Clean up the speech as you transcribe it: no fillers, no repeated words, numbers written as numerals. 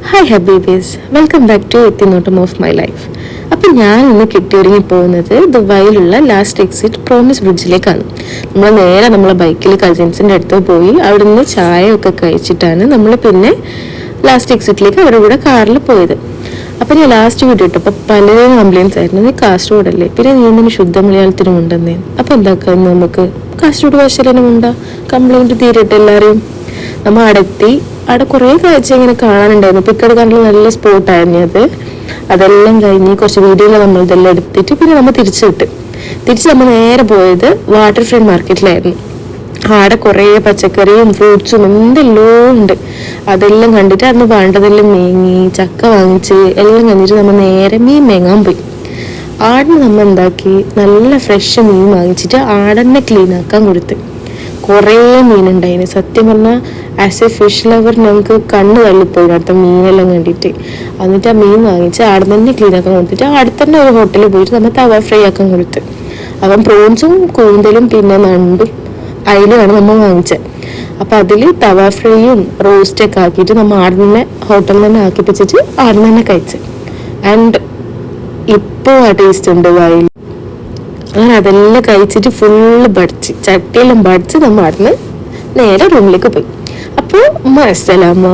Hi ഹബീബീസ്, welcome back to എത്തിനോട്ടം of my life. അപ്പം ഞാൻ ഇന്ന് കിട്ടിയൊരുങ്ങി പോകുന്നത് ദുബായിലുള്ള ലാസ്റ്റ് എക്സിറ്റ് പ്രോമിസ് ബ്രിഡ്ജിലേക്കാണ്. നമ്മൾ നേരെ നമ്മളെ ബൈക്കിൽ കസിൻസിൻ്റെ അടുത്ത് പോയി അവിടെ നിന്ന് ചായയൊക്കെ കഴിച്ചിട്ടാണ് നമ്മൾ പിന്നെ ലാസ്റ്റ് എക്സിറ്റിലേക്ക് അവരുടെ കൂടെ കാറിൽ പോയത്. അപ്പം ഞാൻ ലാസ്റ്റ് വീഡിയോ ഇട്ടപ്പോൾ പലരും കംപ്ലയിൻസ് ആയിരുന്നു, നീ കാസർഗോഡ് അല്ലേ, പിന്നെ നീ എന്തിനു ശുദ്ധ മലയാളത്തിനും ഉണ്ടെന്നേ. അപ്പം എന്താക്കാം, നമുക്ക് കാസർഗോഡ് ഭാഷയിലും ഉണ്ടാ കംപ്ലയിൻറ്റ് തീരട്ടെ എല്ലാവരെയും. നമ്മൾ അവിടെ കുറേ കാഴ്ച ഇങ്ങനെ കാണാനുണ്ടായിരുന്നു. പിക്കട് കണ്ടിൽ നല്ല സ്പോട്ടായിരുന്നു അത്. അതെല്ലാം കഴിഞ്ഞ് കുറച്ച് വീഡിയോയിൽ നമ്മൾ ഇതെല്ലാം എടുത്തിട്ട് പിന്നെ നമ്മൾ തിരിച്ച് നമ്മൾ നേരെ പോയത് വാട്ടർ ഫ്രണ്ട് മാർക്കറ്റിലായിരുന്നു. അവിടെ കുറേ പച്ചക്കറിയും ഫ്രൂട്ട്സും എന്തെല്ലോ ഉണ്ട്. അതെല്ലാം കണ്ടിട്ട് അന്ന് വേണ്ടതെല്ലാം മേങ്ങി ചക്ക വാങ്ങിച്ച് എല്ലാം കഴിഞ്ഞിട്ട് നമ്മൾ നേരെ മീൻ മേങ്ങാൻ പോയി. ആടിന് നമ്മൾ എന്താക്കി, നല്ല ഫ്രഷ് മീൻ വാങ്ങിച്ചിട്ട് ആടന്നെ ക്ലീൻ ആക്കാൻ കൊടുത്ത്. കുറേ മീനുണ്ടായിന്. സത്യം പറഞ്ഞാൽ ആസ് എ ഫിഷ് ലവർ ഞങ്ങൾക്ക് കണ്ണ് തള്ളിപ്പോയി അടുത്ത മീനെല്ലാം കണ്ടിട്ട്. എന്നിട്ട് ആ മീൻ വാങ്ങിച്ച് ആടെ തന്നെ ക്ലീൻ ആക്കാൻ കൊടുത്തിട്ട് ആടെ തന്നെ ഒരു ഹോട്ടലിൽ പോയിട്ട് നമ്മൾ തവ ഫ്രൈ ആക്കാൻ കൊടുത്ത്. അപ്പം പ്രോൺസും കൂന്തലും പിന്നെ നണ്ടും അയിലുമാണ് നമ്മൾ വാങ്ങിച്ചത്. അപ്പം അതിൽ തവ ഫ്രൈയും റോസ്റ്റൊക്കെ ആക്കിയിട്ട് നമ്മൾ ആടെ തന്നെ ഹോട്ടലിൽ തന്നെ ആക്കി വെച്ചിട്ട് ആടെ തന്നെ കഴിച്ച്. ആൻഡ് ഇപ്പോൾ ആ ടേസ്റ്റ് ഉണ്ട് വായിൽ. അങ്ങനെ അതെല്ലാം കഴിച്ചിട്ട് ഫുള്ള് ചട്ടിയെല്ലാം പഠിച്ച് നമ്മൾ അവിടുന്ന് നേരെ റൂമിലേക്ക് പോയി. അപ്പോൾ അസ്സലാമോ.